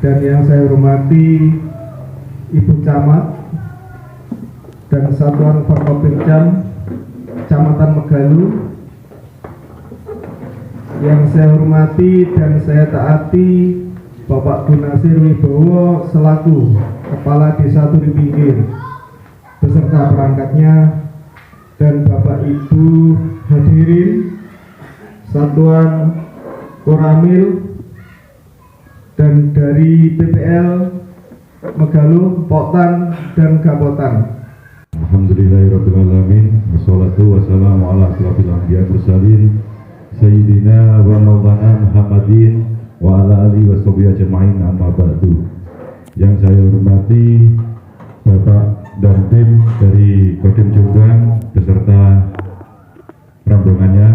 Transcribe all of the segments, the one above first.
dan yang saya hormati Ibu Camat dan Satuan Forkopimjam Kecamatan Megalu, yang saya hormati dan saya taati Bapak Gunasir Wibowo selaku Kepala Desa Turi Pinggir beserta perangkatnya, dan Bapak Ibu hadirin Satuan Koramil dan dari PPL Megalu, Poktan dan Gapotan. Alhamdulillahirrahmanirrahim. Wassalatu wassalamu ala asyrafil anbiya mursalin Sayyidina wa maulana Muhammadin wa ala alihi wa sahbihi ajma'in, amma ba'du. Yang saya hormati Bapak dan tim dari Kodim Jombang beserta rombongannya.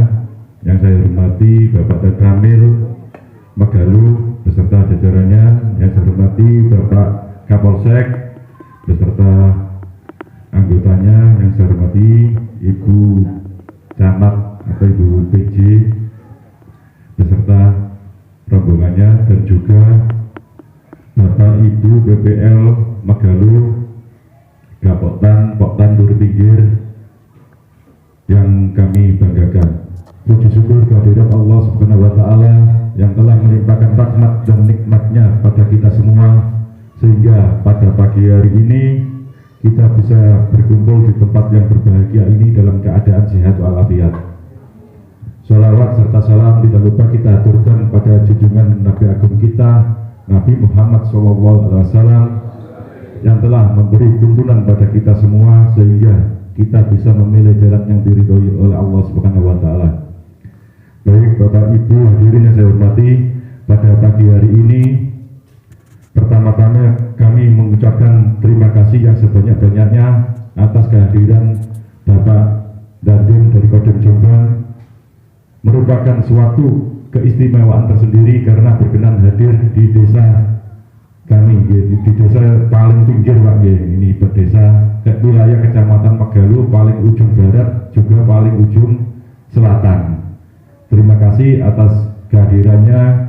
Yang saya hormati Bapak dan Ramil Megalu beserta jajarannya. Yang saya hormati Bapak Kapolsek beserta anggotanya. Yang saya hormati Ibu Camat atau Ibu PJ beserta rombongannya, dan juga Bapak Ibu BPL Megalu, Poktan Turi Pinggir yang kami banggakan. Puji syukur kehadirat Allah Subhanahu wa Ta'ala yang telah melimpahkan rahmat dan nikmatnya pada kita semua, sehingga pada pagi hari ini kita bisa berkumpul di tempat yang berbahagia ini dalam keadaan sehat walafiat. Sholawat serta salam tidak lupa kita aturkan pada junjungan Nabi Agung kita, Nabi Muhammad SAW, yang telah memberi tuntunan pada kita semua sehingga kita bisa memilih jalan yang diridhoi oleh Allah Subhanahu wa Ta'ala. Baik Bapak Ibu hadirin yang saya hormati, pada pagi hari ini pertama-tama kami mengucapkan terima kasih yang sebanyak-banyaknya atas kehadiran Bapak dan tim dari Kodim Jombang. Merupakan suatu keistimewaan tersendiri karena berkenan hadir di desa kami, di desa paling pinggir Pak, ini berdesa wilayah Kecamatan Megalu, paling ujung barat juga paling ujung selatan. Terima kasih atas kehadirannya.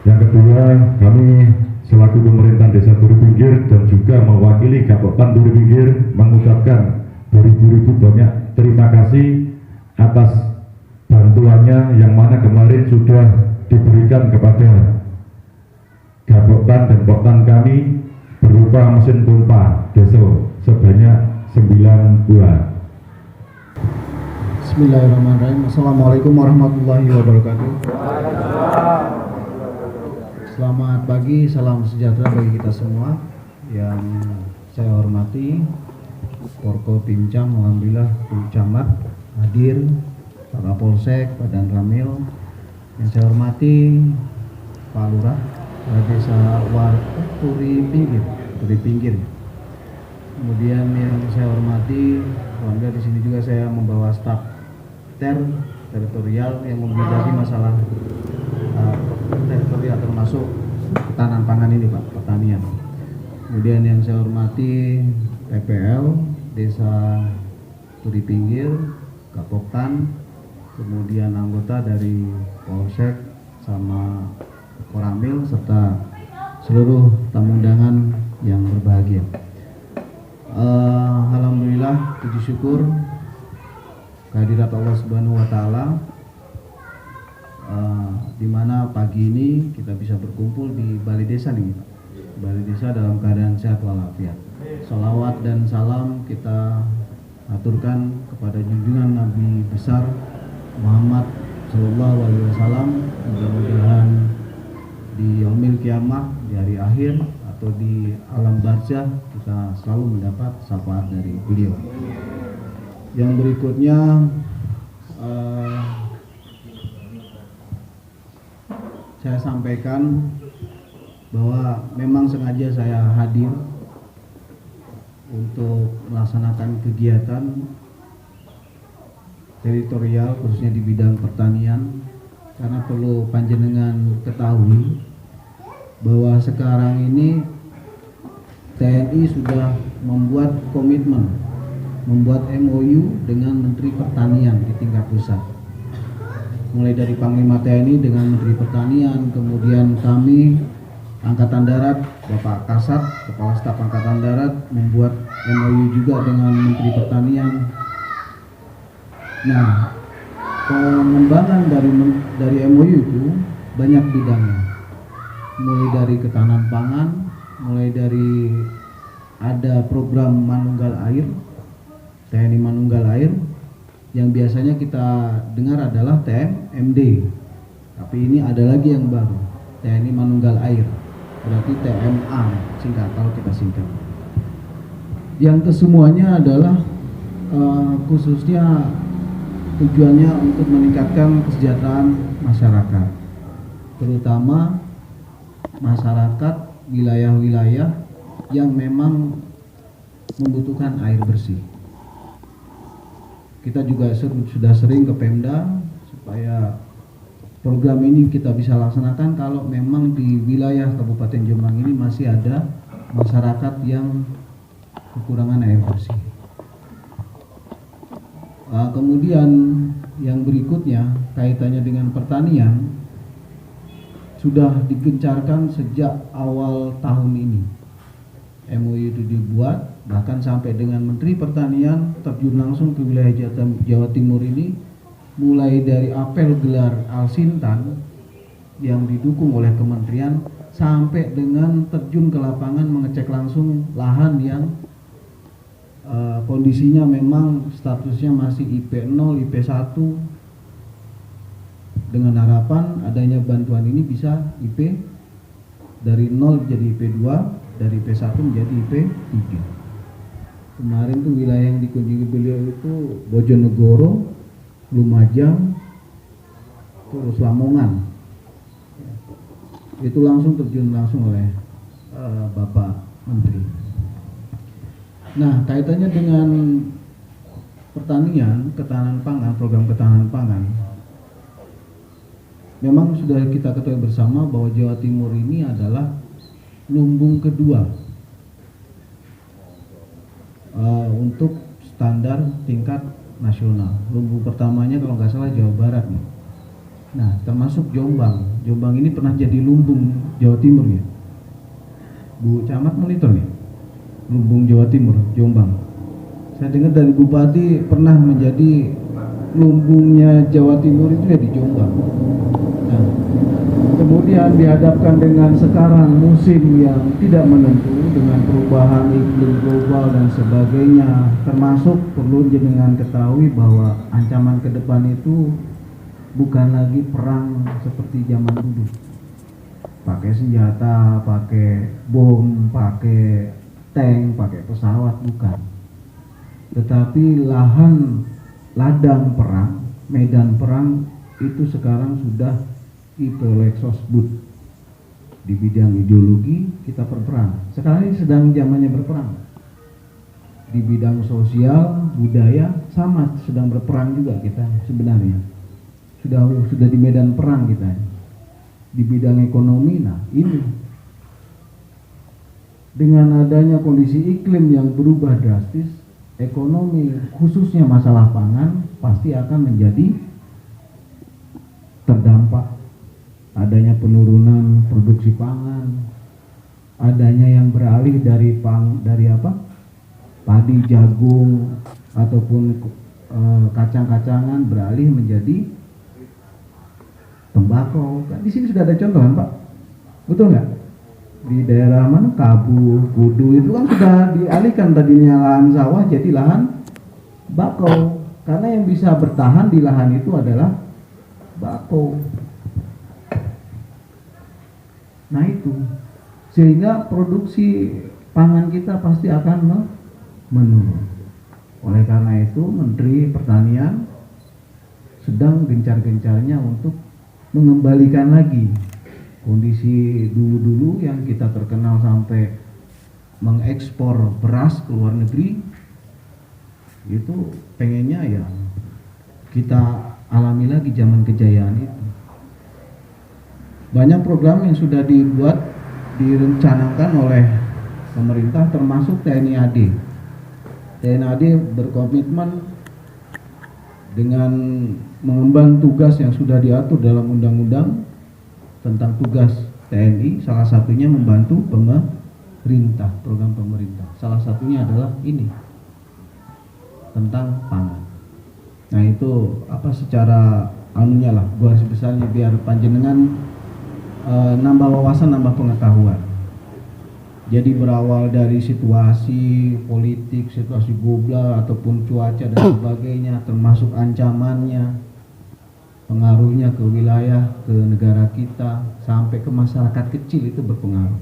Yang kedua, kami selaku pemerintahan Desa Turi Pinggir dan juga mewakili Gapotan Turi Pinggir mengucapkan beribu-ribu banyak terima kasih atas bantuannya yang mana kemarin sudah diberikan kepada Gapotan dan Poktan kami berupa mesin pompa Deso sebanyak 9 buah. Bismillahirrahmanirrahim. Assalamualaikum warahmatullahi wabarakatuh. Selamat pagi, salam sejahtera bagi kita semua. Yang saya hormati Forkopimjam, alhamdulillah Bu Camat hadir, Pak Kapolsek, Pak Dan Ramil. Yang saya hormati Pak Lurah Desa Turi Pinggir. Kemudian yang saya hormati, alhamdulillah di sini juga saya membawa staf teritorial yang membidangi masalah teritorial termasuk ketahanan pangan ini Pak, pertanian. Kemudian yang saya hormati PPL Desa Turi Pinggir, Gapoktan, kemudian anggota dari Polsek sama Koramil serta seluruh tamu undangan yang berbahagia. Alhamdulillah, puji syukur kehadirat Allah Subhanahu wa Ta'ala, di mana pagi ini kita bisa berkumpul di balai desa nih, balai desa dalam keadaan sehat walafiat. Salawat dan salam kita aturkan kepada junjungan Nabi besar Muhammad Sallallahu Alaihi Wasallam. Mudah-mudahan di yaumil kiamah, di hari akhir atau di alam barzah kita selalu mendapat syafaat dari beliau. Yang berikutnya saya sampaikan bahwa memang sengaja saya hadir untuk melaksanakan kegiatan teritorial khususnya di bidang pertanian, karena perlu panjenengan ketahui bahwa sekarang ini TNI sudah membuat komitmen, membuat MOU dengan Menteri Pertanian di tingkat pusat. mulai dari Panglima TNI dengan Menteri Pertanian, kemudian kami Angkatan Darat, Bapak Kasat, Kepala Staf Angkatan Darat membuat MOU juga dengan Menteri Pertanian. Nah, pengembangan dari MOU itu banyak bidangnya, mulai dari ketahanan pangan, mulai dari ada program Manunggal Air, TNI Manunggal Air, yang biasanya kita dengar adalah TMMD, tapi ini ada lagi yang baru, TNI Manunggal Air, berarti TMA singkat, kalau kita singkat. Yang kesemuanya adalah khususnya tujuannya untuk meningkatkan kesejahteraan masyarakat, terutama masyarakat wilayah-wilayah yang memang membutuhkan air bersih. Kita juga sudah sering ke Pemda supaya program ini kita bisa laksanakan kalau memang di wilayah Kabupaten Jombang ini masih ada masyarakat yang kekurangan air bersih. Kemudian yang berikutnya kaitannya dengan pertanian sudah digencarkan sejak awal tahun ini. MOU itu dibuat, bahkan sampai dengan Menteri Pertanian terjun langsung ke wilayah Jawa Timur ini, mulai dari apel gelar Al-Sintan yang didukung oleh kementerian sampai dengan terjun ke lapangan mengecek langsung lahan yang kondisinya memang statusnya masih IP0, IP1, dengan harapan adanya bantuan ini bisa IP dari 0 jadi IP2, dari IP1 menjadi IP3. Kemarin tuh wilayah yang dikunjungi beliau itu Bojonegoro, Lumajang, terus Lamongan. Itu langsung terjun langsung oleh Bapak Menteri. Nah, kaitannya dengan pertanian, ketahanan pangan, program ketahanan pangan, memang sudah kita ketahui bersama bahwa Jawa Timur ini adalah lumbung kedua untuk standar tingkat nasional. Lumbung pertamanya kalau nggak salah Jawa Barat nih. Nah, termasuk Jombang. Jombang ini pernah jadi lumbung Jawa Timur ya. Bu Camat monitor nih, lumbung Jawa Timur, Jombang. Saya dengar dari Bupati pernah menjadi lumbungnya Jawa Timur itu ya di Jombang. Nah, kemudian dihadapkan dengan sekarang musim yang tidak menentu dengan perubahan iklim global dan sebagainya, termasuk perlu jenengan ketahui bahwa ancaman ke depan itu bukan lagi perang seperti zaman dulu, pakai senjata, pakai bom, pakai tank, pakai pesawat, bukan, tetapi ladang perang, medan perang itu sekarang sudah Ipolexosbud. Di bidang ideologi kita berperang. Sekarang ini sedang zamannya berperang. Di bidang sosial, budaya sama sedang berperang juga kita sebenarnya. Sudah di medan perang kita. Di bidang ekonomi, nah ini dengan adanya kondisi iklim yang berubah drastis, ekonomi khususnya masalah pangan pasti akan menjadi terdampak. Adanya penurunan produksi pangan, adanya yang beralih dari padi, jagung ataupun kacang-kacangan beralih menjadi tembakau. Di sini sudah ada contoh kan Pak, betul nggak? Di daerah mana, Kabu, Kudu itu kan sudah dialihkan tadinya lahan sawah jadi lahan bakau, karena yang bisa bertahan di lahan itu adalah bakau. Nah itu, sehingga produksi pangan kita pasti akan menurun. Oleh karena itu Menteri Pertanian sedang gencar-gencarnya untuk mengembalikan lagi kondisi dulu-dulu yang kita terkenal sampai mengekspor beras ke luar negeri. Itu pengennya ya kita alami lagi zaman kejayaan itu. Banyak program yang sudah dibuat, direncanakan oleh pemerintah termasuk TNI AD. TNI AD berkomitmen dengan mengemban tugas yang sudah diatur dalam undang-undang tentang tugas TNI, salah satunya membantu pemerintah, program pemerintah. Salah satunya adalah ini tentang pangan. Nah itu apa secara anunya lah, garis besarnya biar panjenengan nambah wawasan, nambah pengetahuan. Jadi berawal dari situasi politik, situasi global ataupun cuaca dan sebagainya, termasuk ancamannya, pengaruhnya ke wilayah, ke negara kita, sampai ke masyarakat kecil itu berpengaruh.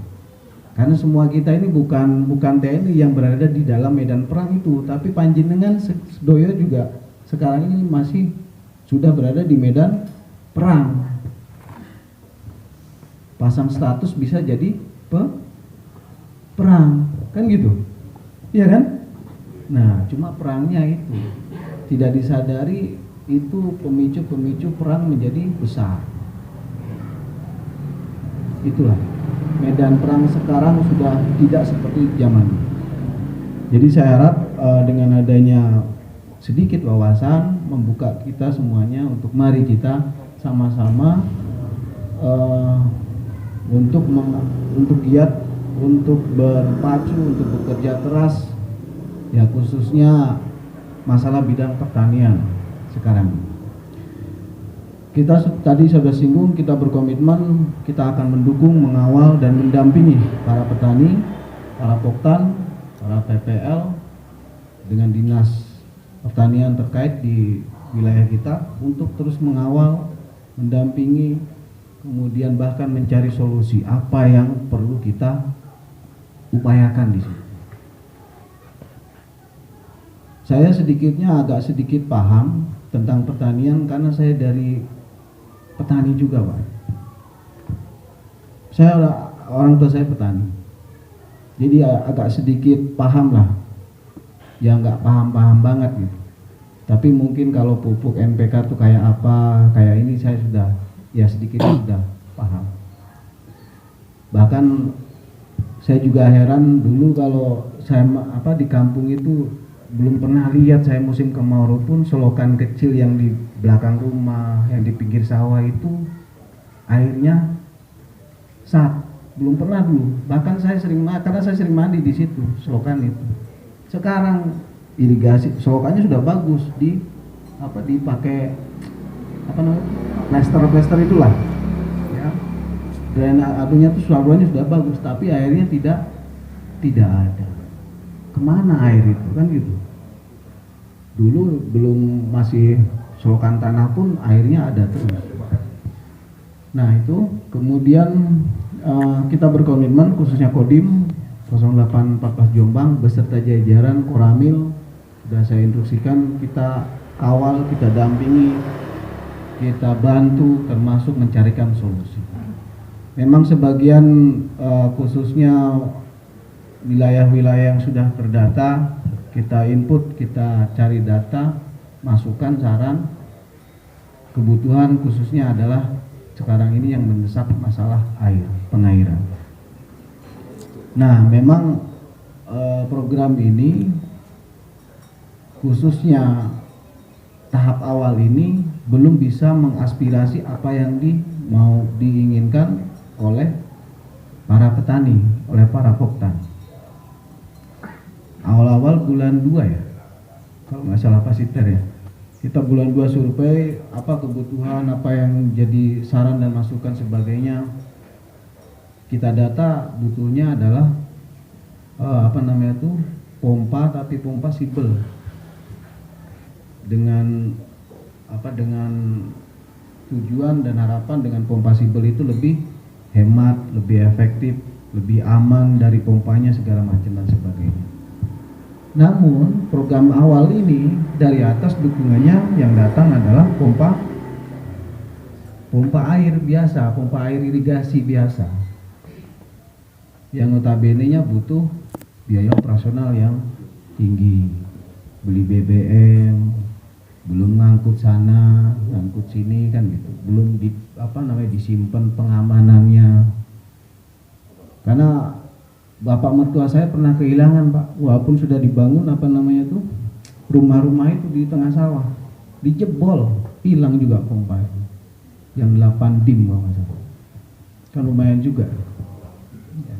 Karena semua kita ini bukan TNI yang berada di dalam medan perang itu, tapi panjenengan sedoyo juga sekarang ini masih sudah berada di medan perang. Pasang status bisa jadi perang, kan gitu, iya kan? Nah, cuma perangnya itu tidak disadari, itu pemicu perang menjadi besar. Itulah medan perang sekarang sudah tidak seperti zaman dulu. Jadi saya harap dengan adanya sedikit wawasan membuka kita semuanya untuk mari kita sama-sama untuk giat, untuk berpacu, untuk bekerja keras, ya khususnya masalah bidang pertanian sekarang. Kita tadi sudah singgung, kita berkomitmen kita akan mendukung, mengawal dan mendampingi para petani, para poktan, para PPL dengan dinas pertanian terkait di wilayah kita untuk terus mengawal, mendampingi, kemudian bahkan mencari solusi apa yang perlu kita upayakan di sini. Saya agak sedikit paham tentang pertanian karena saya dari petani juga, Pak. Orang tua saya petani, jadi agak sedikit paham lah. Ya nggak paham banget gitu. Tapi mungkin kalau pupuk NPK tuh kayak apa, kayak ini saya sudah ya sedikit sudah paham. Bahkan saya juga heran dulu kalau saya di kampung itu belum pernah lihat saya musim kemarau pun selokan kecil yang di belakang rumah, yang di pinggir sawah itu airnya belum pernah dulu. Bahkan karena saya sering mandi di situ selokan itu. Sekarang irigasi selokannya sudah bagus, dipakai plester itulah ya, drainase salurannya sudah bagus, tapi airnya tidak ada. Kemana air itu, kan gitu. Dulu belum masih selokan tanah pun airnya ada terus. Nah itu kemudian kita berkomitmen khususnya Kodim 0814 Jombang beserta jajaran Koramil sudah saya instruksikan, kita kawal, kita dampingi, kita bantu termasuk mencarikan solusi. Memang sebagian khususnya wilayah-wilayah yang sudah terdata kita input, kita cari data, masukan, saran, kebutuhan khususnya adalah sekarang ini yang mendesak masalah air, pengairan. Nah memang program ini khususnya tahap awal ini belum bisa mengaspirasi apa yang diinginkan oleh para petani, oleh para poktan. Awal-awal bulan 2 ya, kalau nggak salah Pak Siter ya, kita bulan 2 survei apa kebutuhan, apa yang jadi saran dan masukan sebagainya. Kita data butuhnya adalah pompa, tapi pompa sibel dengan tujuan dan harapan dengan pompa sibel itu lebih hemat, lebih efektif, lebih aman dari pompanya segala macam dan sebagainya. Namun program awal ini dari atas dukungannya yang datang adalah pompa air biasa, pompa air irigasi biasa, yang notabene-nya butuh biaya operasional yang tinggi, beli BBM, belum ngangkut sana, ngangkut sini kan gitu, belum disimpan pengamanannya. Karena bapak mertua saya pernah kehilangan, Pak, walaupun sudah dibangun rumah-rumah itu di tengah sawah. dijebol, hilang juga pompa yang 8 dim kalau nggak salah. Kan lumayan juga. Ya.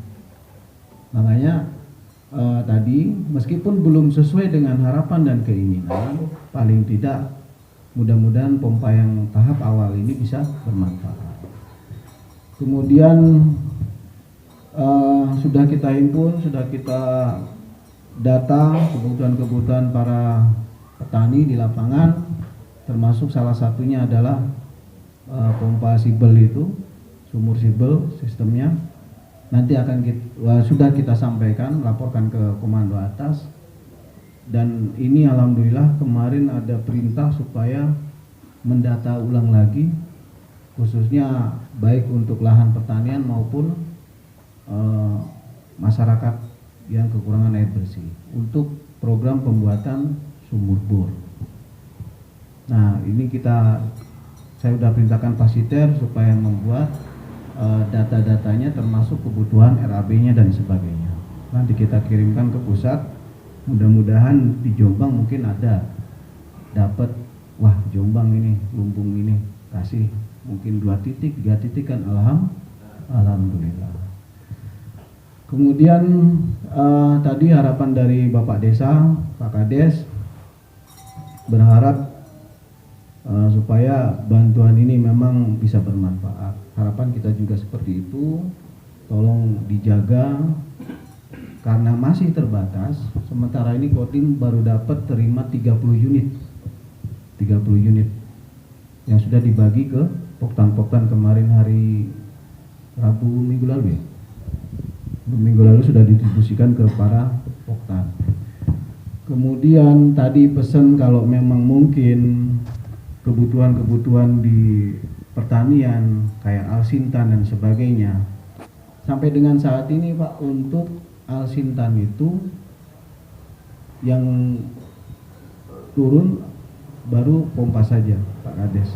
Makanya tadi meskipun belum sesuai dengan harapan dan keinginan, paling tidak mudah-mudahan pompa yang tahap awal ini bisa bermanfaat. Kemudian sudah kita himpun, sudah kita data kebutuhan-kebutuhan para petani di lapangan, termasuk salah satunya adalah pompa sibel itu, sumur sibel sistemnya. Nanti akan sudah kita sampaikan, laporkan ke komando atas. Dan ini alhamdulillah kemarin ada perintah supaya mendata ulang lagi, khususnya baik untuk lahan pertanian maupun masyarakat yang kekurangan air bersih untuk program pembuatan sumur bor. Nah, ini saya sudah perintahkan Pasiter supaya membuat data-datanya termasuk kebutuhan RAB-nya dan sebagainya. Nanti kita kirimkan ke pusat. Mudah-mudahan di Jombang mungkin ada dapat, wah Jombang ini, Lumbung ini kasih mungkin 2 titik, 3 titik kan alhamdulillah. Kemudian tadi harapan dari Bapak Desa, Pak Kades berharap supaya bantuan ini memang bisa bermanfaat. Harapan kita juga seperti itu, tolong dijaga karena masih terbatas. Sementara ini Kodim baru dapat terima 30 unit yang sudah dibagi ke poktan-poktan kemarin hari Rabu minggu lalu ya. Minggu lalu sudah didistribusikan ke para poktan. Kemudian tadi pesan kalau memang mungkin kebutuhan-kebutuhan di pertanian kayak alsintan dan sebagainya, sampai dengan saat ini Pak, untuk alsintan itu yang turun baru pompa saja Pak Kades.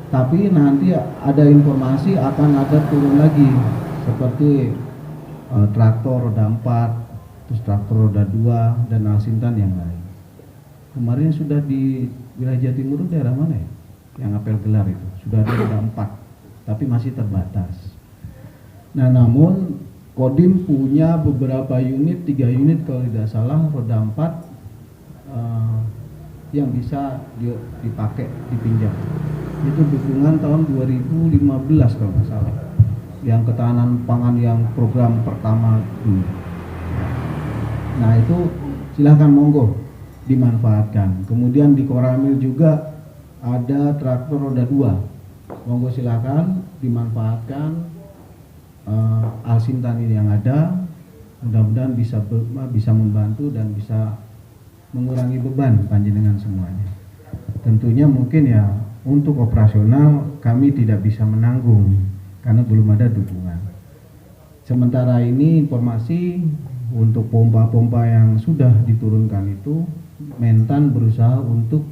Tapi nanti ada informasi akan ada turun lagi seperti traktor roda 4, terus traktor roda 2 dan alsintan yang lain. Kemarin sudah di wilayah Jawa Timur daerah mana ya? Yang apel gelar itu sudah ada roda 4, tapi masih terbatas. Nah, namun Kodim punya beberapa unit, 3 unit kalau tidak salah roda 4 yang bisa dipakai, dipinjam. Itu dukungan tahun 2015 kalau nggak salah, yang ketahanan pangan yang program pertama dulu. Nah, itu silahkan monggo dimanfaatkan. Kemudian di Koramil juga ada traktor roda 2, monggo silahkan dimanfaatkan. Alsintan ini yang ada, mudah-mudahan bisa membantu dan bisa mengurangi beban panjenengan semuanya. Tentunya mungkin ya untuk operasional kami tidak bisa menanggung karena belum ada dukungan. Sementara ini informasi untuk pompa-pompa yang sudah diturunkan itu, Mentan berusaha untuk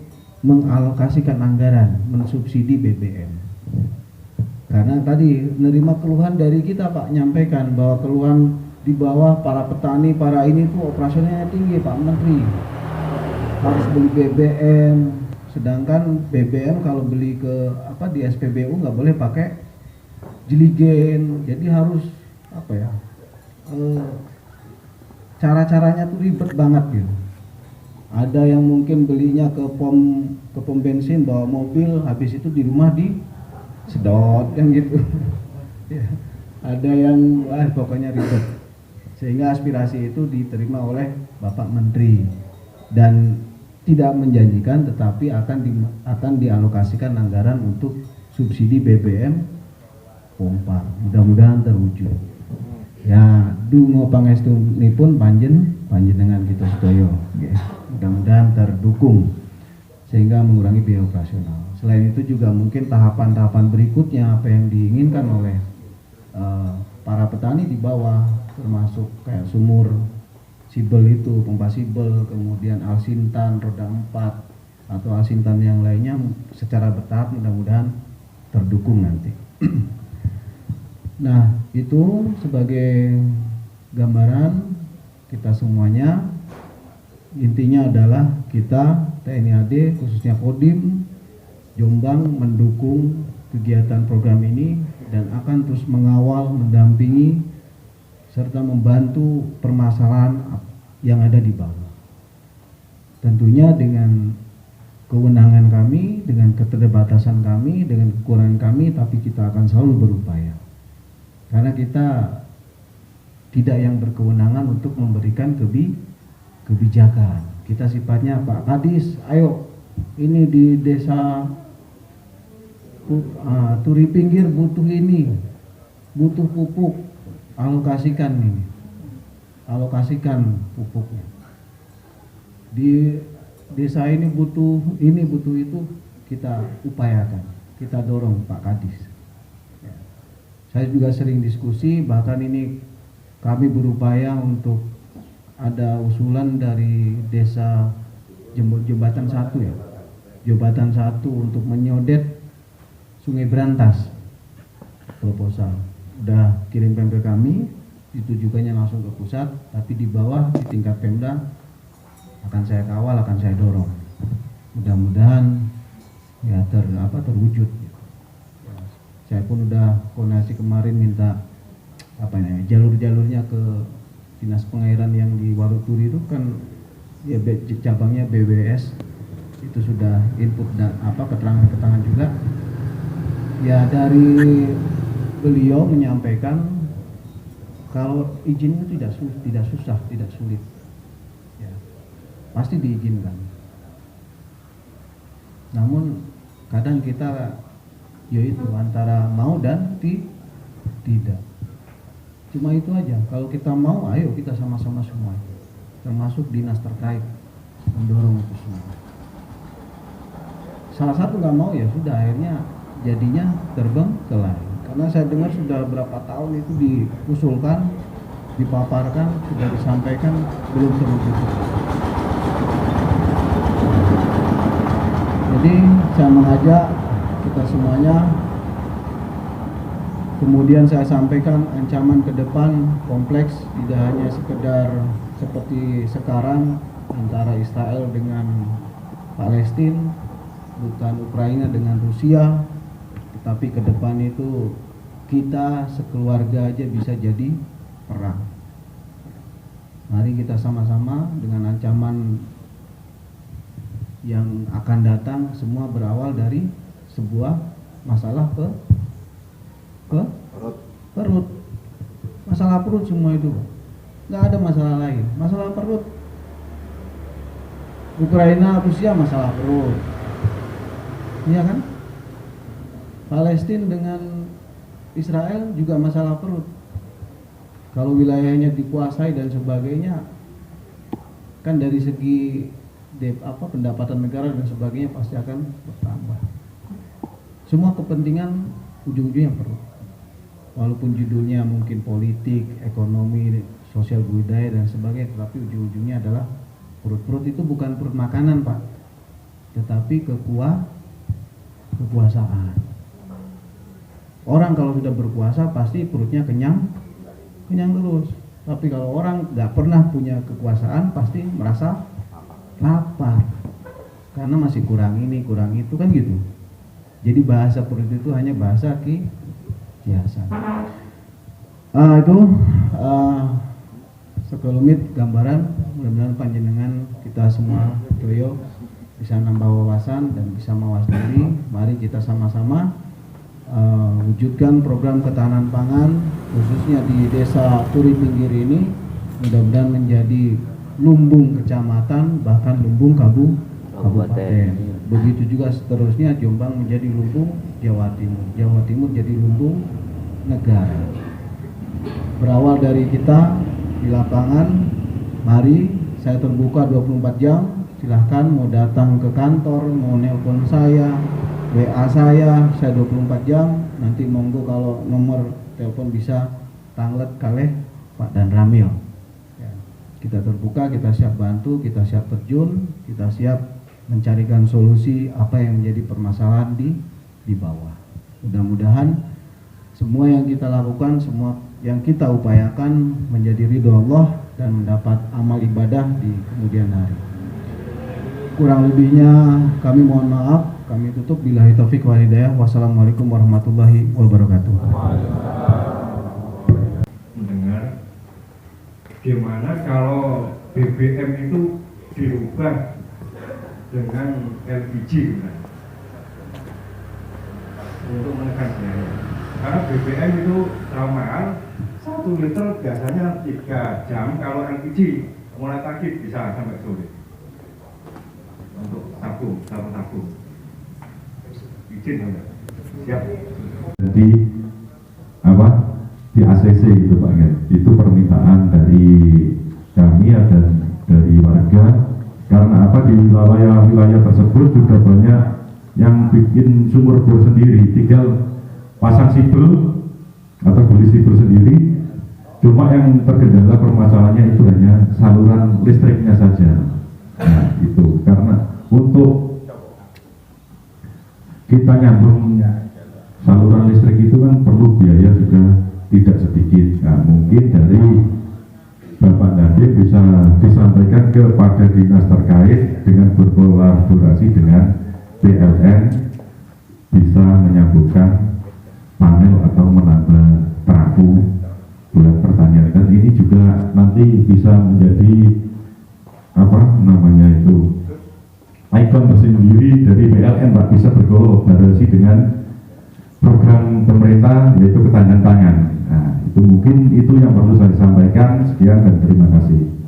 mengalokasikan anggaran mensubsidi BBM. Karena tadi menerima keluhan dari kita Pak, nyampaikan bahwa keluhan di bawah para petani, para ini tuh operasionalnya tinggi Pak Menteri, harus beli BBM, sedangkan BBM kalau beli ke di SPBU nggak boleh pakai jeligen, jadi harus cara-caranya tuh ribet banget gitu. Ada yang mungkin belinya ke pom bensin, bawa mobil, habis itu di rumah sedot kan gitu. Ya. Ada yang pokoknya ribet, sehingga aspirasi itu diterima oleh Bapak Menteri dan tidak menjanjikan, tetapi akan dialokasikan anggaran untuk subsidi BBM pompa. Mudah-mudahan terwujud. Ya, dungo pangestunipun panjenengan kita sedaya. Mudah-mudahan terdukung sehingga mengurangi biaya operasional. Selain itu juga mungkin tahapan-tahapan berikutnya apa yang diinginkan oleh para petani di bawah, termasuk kayak sumur sibel itu, pompa sibel, kemudian alsintan roda 4 atau alsintan yang lainnya secara bertahap mudah-mudahan terdukung nanti. Nah, itu sebagai gambaran kita semuanya. Intinya adalah kita TNI AD, khususnya Kodim Jombang mendukung kegiatan program ini dan akan terus mengawal, mendampingi, serta membantu permasalahan yang ada di bawah. Tentunya dengan kewenangan kami, dengan keterbatasan kami, dengan kekurangan kami, tapi kita akan selalu berupaya. Karena kita tidak yang berkewenangan untuk memberikan kebijakan. Kita sifatnya Pak Kadis, ayo ini di desa Turi Pinggir butuh ini, butuh pupuk, alokasikan ini, alokasikan pupuknya. Di desa ini butuh itu, kita upayakan, kita dorong Pak Kadis. Ya. Saya juga sering diskusi, bahkan ini kami berupaya untuk ada usulan dari desa Jembatan 1 ya, Jembatan 1 untuk menyodet Sungai Berantas, proposal. Udah kirimkan ke kami, ditujukannya langsung ke pusat, tapi di bawah di tingkat Pemda akan saya kawal, akan saya dorong. Mudah-mudahan ya terwujud. Saya pun udah koordinasi kemarin minta jalur-jalurnya ke Dinas Pengairan yang di Waruturi itu kan ya cabangnya BWS itu sudah input dan keterangan juga. Ya dari beliau menyampaikan kalau izin itu tidak susah, tidak sulit. Ya, pasti diizinkan. Namun kadang kita yaitu antara mau dan tidak. Cuma itu aja. Kalau kita mau, ayo kita sama-sama semua, termasuk dinas terkait mendorong itu semua. Salah satu nggak mau ya sudah, akhirnya jadinya terbang ke lain. Karena saya dengar sudah berapa tahun itu diusulkan, dipaparkan, sudah disampaikan, belum terwujud. Jadi saya mengajak kita semuanya. Kemudian saya sampaikan ancaman ke depan kompleks, tidak hanya sekedar seperti sekarang antara Israel dengan Palestina, bukan Ukraina dengan Rusia, tetapi ke depan itu kita sekeluarga aja bisa jadi perang. Mari kita sama-sama dengan ancaman yang akan datang, semua berawal dari sebuah masalah perut. Masalah perut semua itu, nggak ada masalah lain, masalah perut. Ukraina, Rusia masalah perut, iya kan? Palestina dengan Israel juga masalah perut. Kalau wilayahnya dikuasai dan sebagainya, kan dari segi pendapatan negara dan sebagainya pasti akan bertambah. Semua kepentingan ujung-ujungnya perut. Walaupun judulnya mungkin politik, ekonomi, sosial budaya dan sebagainya, tetapi ujung-ujungnya adalah perut. Itu bukan perut makanan, Pak, tetapi kekuasaan. Orang kalau sudah berkuasa pasti perutnya kenyang terus. Tapi kalau orang nggak pernah punya kekuasaan pasti merasa lapar karena masih kurang ini, kurang itu, kan gitu. Jadi bahasa perut itu hanya bahasa kiasan. Itu sekelumit gambaran. Mudah-mudahan panjenengan kita semua doyo bisa nambah wawasan dan bisa mawas diri. Mari kita sama-sama wujudkan program ketahanan pangan khususnya di desa Turi Pinggir ini, mudah-mudahan menjadi lumbung kecamatan, bahkan lumbung kabupaten. Begitu juga seterusnya, Jombang menjadi lumbung Jawa Timur jadi lumbung negara. Berawal dari kita di lapangan, mari saya terbuka 24 jam. Silahkan mau datang ke kantor, mau nelpon saya, WA saya 24 jam. Nanti monggo kalau nomor telepon bisa tanglet kalih Pak Dan Ramil. Ya, kita terbuka, kita siap bantu, kita siap terjun, kita siap mencarikan solusi apa yang menjadi permasalahan di bawah. Mudah-mudahan semua yang kita lakukan, semua yang kita upayakan menjadi ridho Allah dan mendapat amal ibadah di kemudian hari. Kurang lebihnya kami mohon maaf. Kami tutup. Billahi taufik wal hidayah. Wassalamualaikum warahmatullahi wabarakatuh. Mendengar gimana kalau BBM itu dirubah dengan LPG untuk menekan biaya. Karena BBM itu terlalu mahal, 1 liter biasanya 3 jam, kalau LPG mulai pagi bisa sampai sore untuk satu tabung. Izin enggak? Siap. Jadi apa di ACC itu Pak ya, itu permintaan dari kami dan dari warga, karena apa di wilayah tersebut juga banyak yang bikin sumur bor sendiri, tinggal pasang sibel atau beli sibel sendiri, cuma yang terkendala permasalahannya itu hanya saluran listriknya saja. Nah itu karena untuk kita nyambung saluran listrik itu kan perlu biaya juga tidak sedikit. Nah, mungkin dari Bapak Nadiem bisa disampaikan kepada dinas terkait dengan berkolaborasi dengan PLN bisa menyambungkan panel atau menambah trafo buat pertanian, dan ini juga nanti bisa menjadi apa namanya itu ikon tersendiri dari PLN Pak, bisa berkolaborasi dengan program pemerintah yaitu ketahanan pangan. Nah, itu mungkin itu yang perlu saya sampaikan. Sekian dan terima kasih.